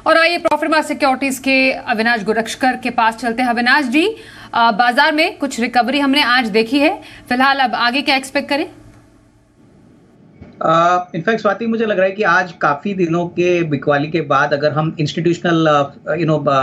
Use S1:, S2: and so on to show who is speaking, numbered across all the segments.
S1: और आइए profit mark securities के अविनाश गुरक्षकर के पास चलते हैं। अविनाश जी, बाजार में कुछ रिकवरी हमने आज देखी है, फिलहाल अब आगे क्या एक्सपेक्ट करें?
S2: इनफैक्ट स्वाति, मुझे लग रहा है कि आज काफी दिनों के बिकवाली के बाद अगर हम इंस्टीट्यूशनल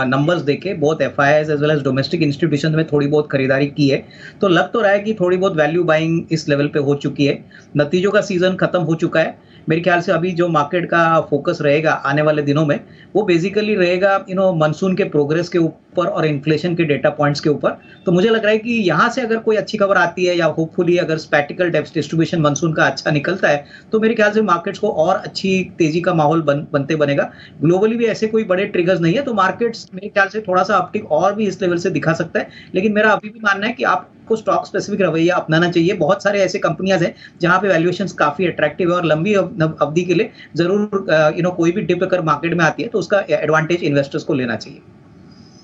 S2: नंबर्स देखें, both FIIs as well as domestic institution में थोड़ी बहुत खरीदारी की है, तो लग तो रहा है कि थोड़ी बहुत वैल्यू बाइंग इस लेवल पे हो चुकी है। नतीजों का सीजन खत्म हो चुका है। मेरे ख्याल से अभी जो मार्केट का फोकस रहेगा आने वाले दिनों में, वो बेसिकली रहेगा मानसून के प्रोग्रेस के ऊपर और इन्फ्लेशन के डेटा पॉइंट्स के ऊपर। तो मुझे लग रहा है कि यहाँ से अगर कोई अच्छी खबर आती है या होपफुली अगर स्पैटिकल डिस्ट्रीब्यूशन मानसून का अच्छा निकलता है, तो मेरे ख्याल से मार्केट्स को और अच्छी तेजी का माहौल बनते बनेगा। ग्लोबली भी ऐसे कोई बड़े ट्रिगर्स नहीं है, तो मार्केट्स मेरे ख्याल से थोड़ा सा अपटिक और भी इस लेवल से दिखा सकता है। लेकिन मेरा अभी भी मानना है कि आपको स्टॉक स्पेसिफिक रवैया अपनाना चाहिए। बहुत सारे ऐसे कंपनियां हैं जहां पे वैल्यूएशंस काफी अट्रैक्टिव है और लंबी अवधि के लिए जरूर कोई भी डिप अगर मार्केट में आती है तो उसका एडवांटेज इन्वेस्टर्स को लेना चाहिए।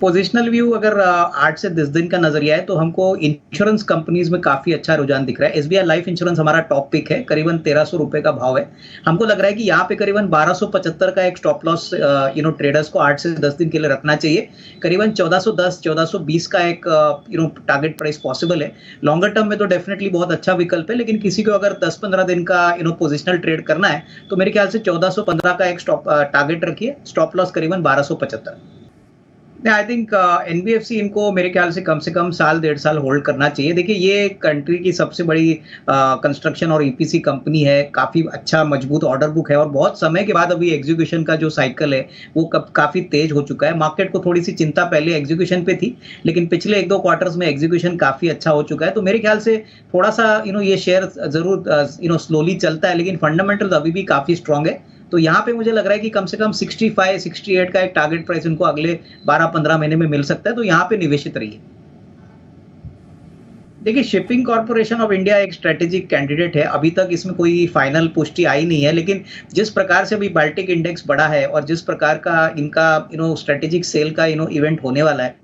S2: पोजिशनल व्यू अगर 8 से 10 दिन का नजरिया है, तो हमको इंश्योरेंस कंपनीज में काफी अच्छा रुझान दिख रहा है। एसबीआई लाइफ इंश्योरेंस हमारा टॉप पिक है, करीबन 1300 रुपए का भाव है। हमको लग रहा है कि यहाँ पे करीबन 1275 का एक स्टॉप लॉस ट्रेडर्स को 8 से 10 दिन के लिए रखना चाहिए। करीबन 1410 1420 का एक टारगेट प्राइस पॉसिबल है। लॉन्गर टर्म में तो डेफिनेटली बहुत अच्छा विकल्प है, लेकिन किसी को अगर 10-15 दिन का पोजिशनल ट्रेड करना है, तो मेरे ख्याल से 1415 का एक स्टॉप टारगेट रखिए। स्टॉप लॉस करीबन 1275। आई थिंक एनबीएफसी इनको मेरे ख्याल से कम साल 1.5 साल होल्ड करना चाहिए। देखिए, ये कंट्री की सबसे बड़ी कंस्ट्रक्शन और ईपीसी कंपनी है, काफी अच्छा मजबूत ऑर्डर बुक है और बहुत समय के बाद अभी एग्जीक्यूशन का जो साइकिल है वो काफी तेज हो चुका है। मार्केट को थोड़ी सी चिंता पहले एग्जीक्यूशन पे थी, लेकिन पिछले 1-2 क्वार्टर्स में एग्जीक्यूशन काफी अच्छा हो चुका है। तो मेरे ख्याल से थोड़ा सा ये शेयर जरूर स्लोली चलता है, लेकिन फंडामेंटल अभी भी काफी स्ट्रांग है। तो यहाँ पे मुझे लग रहा है कि कम से कम 65-68 का एक टारगेट प्राइस इनको अगले 12-15 महीने में मिल सकता है, तो यहाँ पे निवेशित रहिए। देखिए, शिपिंग कॉर्पोरेशन ऑफ इंडिया एक स्ट्रेटेजिक कैंडिडेट है। अभी तक इसमें कोई फाइनल पुष्टि आई नहीं है, लेकिन जिस प्रकार से अभी बाल्टिक इंडेक्स बढ़ा है और जिस प्रकार का इनका स्ट्रेटेजिक सेल का इवेंट होने वाला है,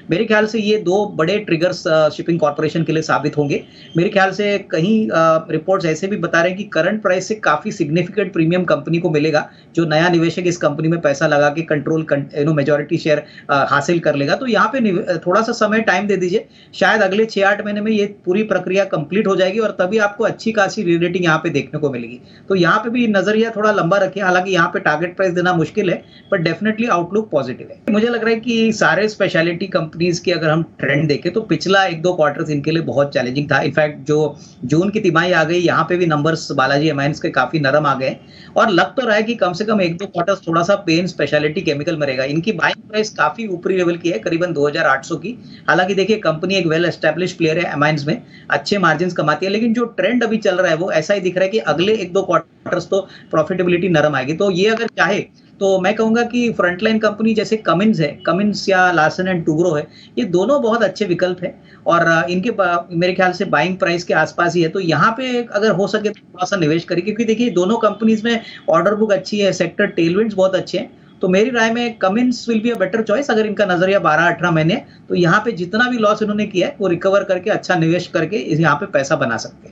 S2: मेरे ख्याल से ये 2 बड़े ट्रिगर्स शिपिंग कॉर्पोरेशन के लिए साबित होंगे। मेरे ख्याल से कहीं रिपोर्ट्स ऐसे भी बता रहे हैं कि करंट प्राइस से काफी सिग्निफिकेंट प्रीमियम कंपनी को मिलेगा, जो नया निवेशक इस कंपनी में पैसा लगा के कंट्रोल मेजॉरिटी शेयर हासिल कर लेगा। तो यहाँ पे थोड़ा सा समय टाइम दे दीजिए, शायद अगले 6-8 महीने में ये पूरी प्रक्रिया कंप्लीट हो जाएगी और तभी आपको अच्छी खासी रीरेटिंग यहाँ पे देखने को मिलेगी। तो यहाँ पे भी नजरिया थोड़ा लंबा रखिए। हालांकि यहाँ पे टारगेट प्राइस देना मुश्किल है, पर डेफिनेटली आउटलुक पॉजिटिव है। मुझे लग रहा है कि सारे स्पेशलिटी कंपनीज की अगर हम ट्रेंड देखें, तो पिछला 1-2 क्वार्टर्स इनके लिए बहुत चैलेंजिंग था। इनफैक्ट जो जून की तिमाही आ गई, यहाँ पे भी नंबर्स बालाजी एमाइंस के काफी नरम आ गए और लग तो रहा है कि कम से कम 1-2 क्वार्टर्स थोड़ा सा पेन स्पेशलिटी केमिकल में रहेगा। इनकी बाइंग प्राइस काफी ऊपरी लेवल की है, करीबन 2800 की। हालांकि देखिए, कंपनी एक वेल एस्टेब्लिश प्लेयर है, एमाइंस में अच्छे मार्जिन कमाती है, लेकिन जो ट्रेंड अभी चल रहा है वो ऐसा ही दिख रहा है कि अगले 1-2 क्वार्टर्स तो प्रॉफिटेबिलिटी नरम आएगी। तो ये अगर चाहे तो मैं कहूंगा कि फ्रंटलाइन कंपनी जैसे कमिंस या लार्सन एंड टुब्रो है, ये दोनों बहुत अच्छे विकल्प है और इनके मेरे ख्याल से बाइंग प्राइस के आसपास ही है। तो यहाँ पे अगर हो सके तो थोड़ा सा निवेश करिए, क्योंकि देखिए दोनों कंपनीज में ऑर्डर बुक अच्छी है, सेक्टर टेलविंड्स बहुत अच्छे हैं। तो मेरी राय में Cummins will be a better choice. अगर इनका नजरिया 12-18 महीने, तो यहाँ पे जितना भी लॉस इन्होंने किया है वो रिकवर करके अच्छा निवेश करके यहाँ पे पैसा बना सकते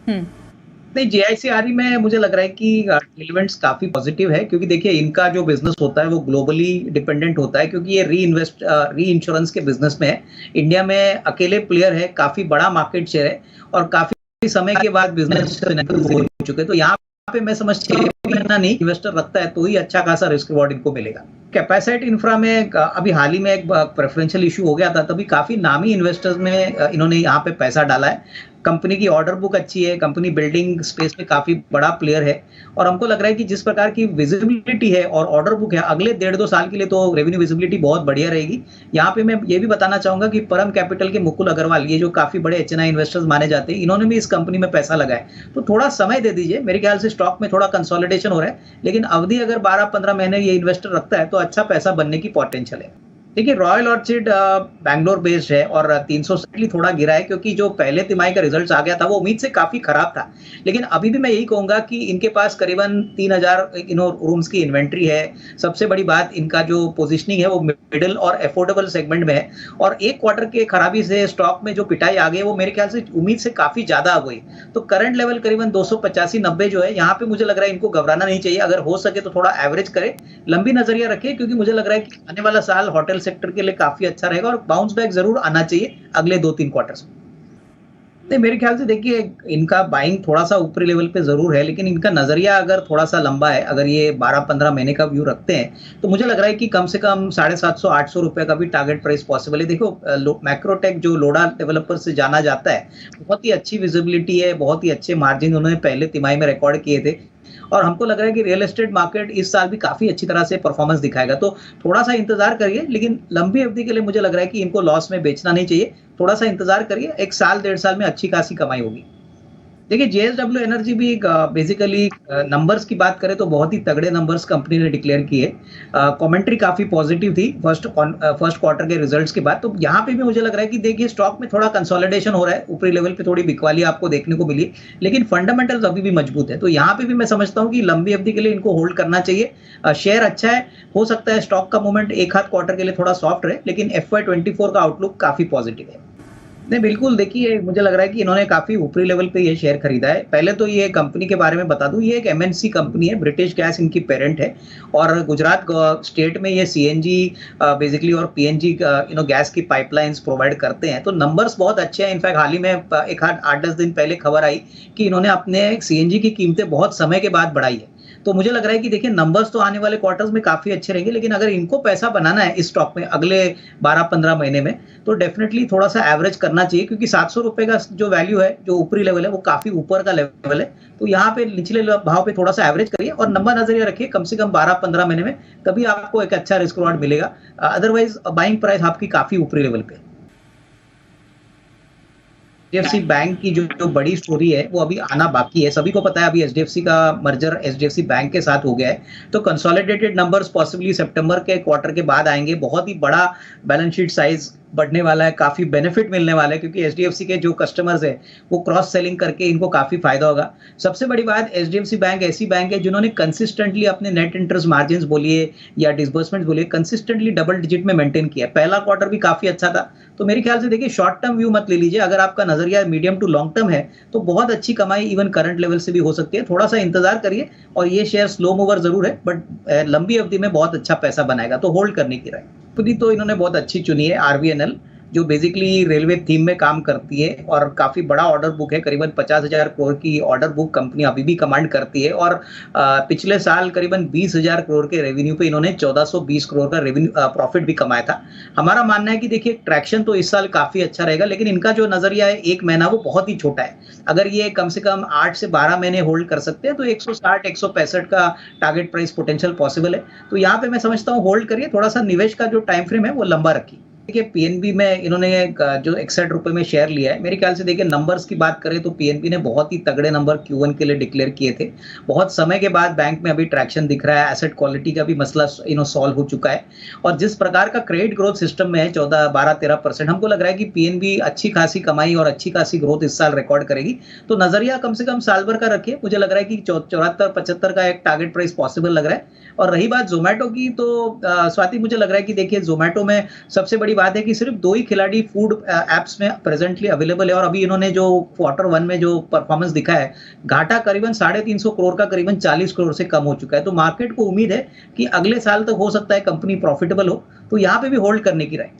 S2: हैं। नहीं, जीआईसीआरई में मुझे लग रहा है कि टेलविंड्स काफी पॉजिटिव है, क्योंकि देखिए इनका जो बिजनेस होता है वो ग्लोबली डिपेंडेंट होता है, क्योंकि ये री इंश्योरेंस के बिजनेस में है। इंडिया में अकेले प्लेयर है, काफी बड़ा मार्केट शेयर है और काफी समय के बाद बिजनेस हो चुके हैं। तो यहाँ पे मैं समझती हूँ नहीं, इन्वेस्टर रखता है तो ही अच्छा खासा रिस्क रिवॉर्ड इनको मिलेगा। कैपेसिटी इंफ्रा में अभी हाल ही में एक प्रेफरेंशियल इशू हो गया था, तभी काफी नामी इन्वेस्टर्स में इन्होंने यहाँ पे पैसा डाला है। कंपनी की ऑर्डर बुक अच्छी है, कंपनी बिल्डिंग स्पेस में काफी बड़ा प्लेयर है और हमको लग रहा है कि जिस प्रकार की विजिबिलिटी है और ऑर्डर बुक है, अगले 1.5-2 साल के लिए तो रेवेन्यू विजिबिलिटी बहुत बढ़िया रहेगी। यहाँ पे मैं ये भी बताना चाहूंगा कि परम कैपिटल के मुकुल अग्रवाल, ये जो काफी बड़े एचएनआई इन्वेस्टर्स माने जाते हैं, इन्होंने भी इस कंपनी में पैसा लगाया। तो थोड़ा समय दे दीजिए। मेरे ख्याल से स्टॉक में थोड़ा कंसोलिडेशन हो रहा है, लेकिन अवधि अगर 12-15 महीने ये इन्वेस्टर रखता है तो अच्छा पैसा बनने की पोटेंशियल है। देखिए रॉयल ऑर्चिड बैंगलोर बेस्ड है और 300 स्लाइटली थोड़ा गिरा है क्योंकि जो पहले तिमाही का रिजल्ट्स आ गया था वो उम्मीद से काफ़ी खराब था। लेकिन अभी भी मैं यही कहूँगा कि इनके पास करीबन 3000 रूम्स की इन्वेंट्री है। सबसे बड़ी बात इनका जो पोजीशनिंग है वो मिडल और अफोर्डेबल सेगमेंट में है और 1 क्वार्टर के खराबी से स्टॉक में जो पिटाई आ गई है वो मेरे ख्याल से उम्मीद से काफ़ी ज़्यादा आ गई। तो करंट लेवल करीबन 285-90 जो है यहाँ पे मुझे लग रहा है इनको घबराना नहीं चाहिए। अगर हो सके तो थोड़ा एवरेज करें, लंबी नज़रिया रखें क्योंकि मुझे लग रहा है कि आने वाला साल होटल सेक्टर के लिए काफ़ी अच्छा रहेगा और बाउंस बैक ज़रूर आना चाहिए अगले 2-3 क्वार्टर्स में। नहीं, मेरे ख्याल से देखिए इनका बाइंग थोड़ा-सा ऊपरी लेवल पे ज़रूर है, लेकिन इनका नज़रिया अगर थोड़ा-सा लंबा है, अगर ये 12-15 महीने का व्यू रखते हैं, तो मुझे लग रहा है कि कम से कम ₹750-800 का भी टारगेट प्राइस पॉसिबल है। देखो मैक्रोटेक जो लोडा डेवलपर से जाना जाता है, बहुत ही अच्छी विजिबिलिटी है, बहुत ही अच्छे मार्जिन उन्होंने पहले तिमाही में रिकॉर्ड किए थे और हमको लग रहा है कि रियल एस्टेट मार्केट इस साल भी काफ़ी अच्छी तरह से परफॉर्मेंस दिखाएगा। तो थोड़ा-सा इंतज़ार करिए, लेकिन लंबी अवधि के लिए मुझे लग रहा है कि इनको लॉस में बेचना नहीं चाहिए। थोड़ा-सा इंतज़ार करिए, 1 साल, 1.5 साल में अच्छी खासी कमाई होगी। देखिए जेएसडब्ल्यू एनर्जी भी बेसिकली नंबर्स की बात करें तो बहुत ही तगड़े नंबर्स कंपनी ने डिक्लेयर किए। कमेंट्री काफ़ी पॉजिटिव थी फर्स्ट क्वार्टर के रिजल्ट्स के बाद। तो यहाँ पे भी मुझे लग रहा है कि देखिए स्टॉक में थोड़ा कंसोलिडेशन हो रहा है, ऊपरी लेवल पे थोड़ी बिकवाली आपको देखने को मिली, लेकिन फंडामेंटल्स अभी भी मजबूत है। तो यहाँ पे भी मैं समझता हूँ कि लंबी अवधि के लिए इनको होल्ड करना चाहिए। शेयर अच्छा है, हो सकता है स्टॉक का मूवमेंट एक आध क्वार्टर के लिए थोड़ा सॉफ्ट रहे, लेकिन FY24 का आउटलुक काफ़ी पॉजिटिव है। नहीं, बिल्कुल देखिए मुझे लग रहा है कि इन्होंने काफ़ी ऊपरी लेवल पे ये शेयर खरीदा है। पहले तो ये कंपनी के बारे में बता दूँ, ये एक एमएनसी कंपनी है, ब्रिटिश गैस इनकी पेरेंट है और गुजरात स्टेट में ये सीएनजी बेसिकली और पीएनजी गैस की पाइपलाइंस प्रोवाइड करते हैं। तो नंबर्स बहुत अच्छे हैं। इनफैक्ट हाल ही में एक 8-10 दिन पहले खबर आई कि इन्होंने अपने सीएनजी की कीमतें बहुत समय के बाद बढ़ाई है। तो मुझे लग रहा है कि देखिए नंबर्स तो आने वाले क्वार्टर्स में काफ़ी अच्छे रहेंगे, लेकिन अगर इनको पैसा बनाना है इस स्टॉक में अगले 12-15 महीने में, तो डेफिनेटली थोड़ा-सा एवरेज करना चाहिए क्योंकि ₹700 का जो वैल्यू है, जो ऊपरी लेवल है, वो काफ़ी ऊपर का लेवल है। तो यहाँ पे निचले भाव पे थोड़ा-सा एवरेज करिए और लंबा नज़रिया रखिए, कम से कम 12-15 महीने में तभी आपको एक अच्छा रिस्क रिवॉर्ड मिलेगा। अदरवाइज़ बाइंग प्राइस आपकी काफ़ी ऊपरी लेवल पे है। एचडीएफसी बैंक की जो बड़ी स्टोरी है वो अभी आना बाकी है। सभी को पता है अभी एचडीएफसी का मर्जर एचडीएफसी बैंक के साथ हो गया है, तो कंसोलिडेटेड नंबर्स पॉसिबली सितंबर के क्वार्टर के बाद आएंगे। बहुत ही बड़ा बैलेंस शीट साइज बढ़ने वाला है, काफ़ी बेनिफिट मिलने वाला है क्योंकि एचडीएफसी के जो कस्टमर्स हैं वो क्रॉस सेलिंग करके इनको काफ़ी फायदा होगा। सबसे बड़ी बात, एचडीएफसी बैंक ऐसी बैंक है जिन्होंने कंसिस्टेंटली अपने नेट इंटरेस्ट मार्जिन बोलिए या डिसबर्समेंट बोलिए, कंसिस्टेंटली डबल डिजिट में मेंटेन किया। पहला क्वार्टर भी काफ़ी अच्छा था। तो मेरे ख्याल से देखिए शॉर्ट टर्म व्यू मत ले लीजिए, अगर आपका नजरिया मीडियम टू लॉन्ग टर्म है तो बहुत अच्छी कमाई इवन करंट लेवल से भी हो सकती है। थोड़ा सा इंतजार करिए और ये शेयर स्लो मूवर जरूर है, बट लंबी अवधि में बहुत अच्छा पैसा बनाएगा, तो होल्ड करने की राय। कंपनी तो इन्होंने बहुत अच्छी चुनी है, आरवीएनएल, जो बेसिकली रेलवे थीम में काम करती है और काफ़ी बड़ा ऑर्डर बुक है। करीबन 50,000 करोड़ की ऑर्डर बुक कंपनी अभी भी कमांड करती है और पिछले साल करीबन 20,000 करोड़ के रेवेन्यू पे इन्होंने 1420 करोड़ का रेवेन्यू प्रॉफिट भी कमाया था। हमारा मानना है कि देखिए ट्रैक्शन तो इस साल काफ़ी अच्छा रहेगा, लेकिन इनका जो नज़रिया है 1 महीना वो बहुत ही छोटा है। अगर ये कम से कम 8 से 12 महीने होल्ड कर सकते हैं तो 160-165 का टारगेट प्राइस पोटेंशियल पॉसिबल है। तो यहाँ पे मैं समझता हूँ होल्ड करिए, थोड़ा सा निवेश का जो टाइम फ्रेम है वो लंबा रखिए। देखिए पीएनबी में इन्होंने जो 61 रुपए में शेयर लिया है, मेरे ख्याल से देखिए नंबर्स की बात करें तो पीएनबी ने बहुत ही तगड़े नंबर Q1 के लिए डिक्लेयर किए थे। बहुत समय के बाद बैंक में अभी ट्रैक्शन दिख रहा है, एसेट क्वालिटी का भी मसला सॉल्व हो चुका है और जिस प्रकार का क्रेडिट ग्रोथ सिस्टम में है 14-12-13%, हमको लग रहा है कि पीएनबी अच्छी खासी कमाई और अच्छी खासी ग्रोथ इस साल रिकॉर्ड करेगी। तो नजरिया कम से कम साल भर का रखिए। मुझे लग रहा है कि 74-75 का एक टारगेट प्राइस पॉसिबल लग रहा है। और रही बात जोमेटो की, तो स्वाति मुझे लग रहा है कि देखिए जोमेटो में सबसे बड़ी बात है कि सिर्फ 2 ही खिलाड़ी फूड एप्स में प्रेजेंटली अवेलेबल है और अभी इन्होंने जो Q1 में जो परफॉर्मेंस दिखा है, घाटा करीबन 350 करोड़ का करीबन 40 करोड़ से कम हो चुका है। तो मार्केट को उम्मीद है कि अगले साल तक हो सकता है कंपनी प्रॉफिटेबल हो, तो यहाँ पे भी होल्ड करने की राय।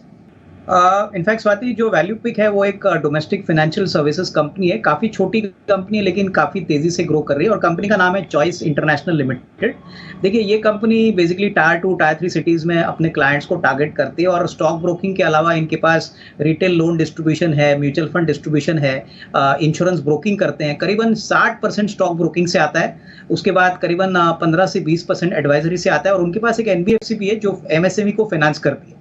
S2: इनफैक्ट स्वाति, जो वैल्यू पिक है वो एक डोमेस्टिक फाइनेंशियल सर्विसेज कंपनी है। काफ़ी छोटी कंपनी है लेकिन काफ़ी तेज़ी से ग्रो कर रही है और कंपनी का नाम है चॉइस इंटरनेशनल लिमिटेड। देखिए ये company basically tyre 2 tyre 3 cities में अपने क्लाइंट्स को टारगेट करती है और स्टॉक ब्रोकिंग के अलावा इनके पास रिटेल लोन डिस्ट्रीब्यूशन है, म्यूचुअल फंड डिस्ट्रीब्यूशन है, इंश्योरेंस ब्रोकिंग करते हैं। करीबन 60% स्टॉक ब्रोकिंग से आता है, उसके बाद करीबन 15 से 20% एडवाइजरी से आता है और उनके पास एक एनबीएफसी भी है जो एमएसएमई को फाइनेंस करती है।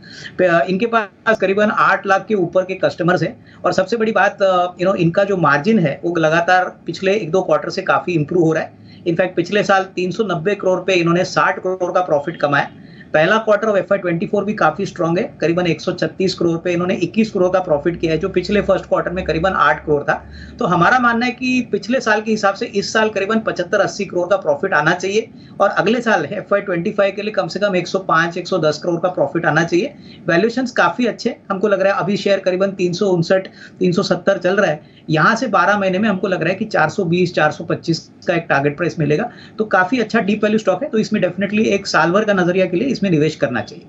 S2: इनके पास करीबन 8 लाख के ऊपर के कस्टमर्स हैं और सबसे बड़ी बात इनका जो मार्जिन है वो लगातार पिछले 1-2 क्वार्टर से काफ़ी इंप्रूव हो रहा है। इनफैक्ट पिछले साल 390 करोड़ पे इन्होंने 60 करोड़ का प्रॉफिट कमाया। पहला क्वार्टर ऑफ FY24 भी काफी स्ट्रांग है, करीबन 136 करोड़ पे इन्होंने 21 करोड़ का प्रॉफिट किया है, जो पिछले फर्स्ट क्वार्टर में करीबन 8 करोड़ था। तो हमारा मानना है कि पिछले साल के हिसाब से इस साल करीबन 75-80 करोड़ का प्रॉफिट आना चाहिए और अगले साल FY25 के लिए कम से कम 105-110 करोड़ का प्रॉफिट आना चाहिए। वैल्यूएशंस काफी अच्छे हमको लग रहा है, अभी शेयर करीबन 359-370 चल रहा है। यहाँ से 12 महीने में हमको लग रहा है कि 420-425 का एक टारगेट प्राइस मिलेगा। तो काफी अच्छा डीप वैल्यू स्टॉक है, तो इसमें डेफिनेटली एक साल भर का नजरिया के लिए इसमें निवेश करना चाहिए।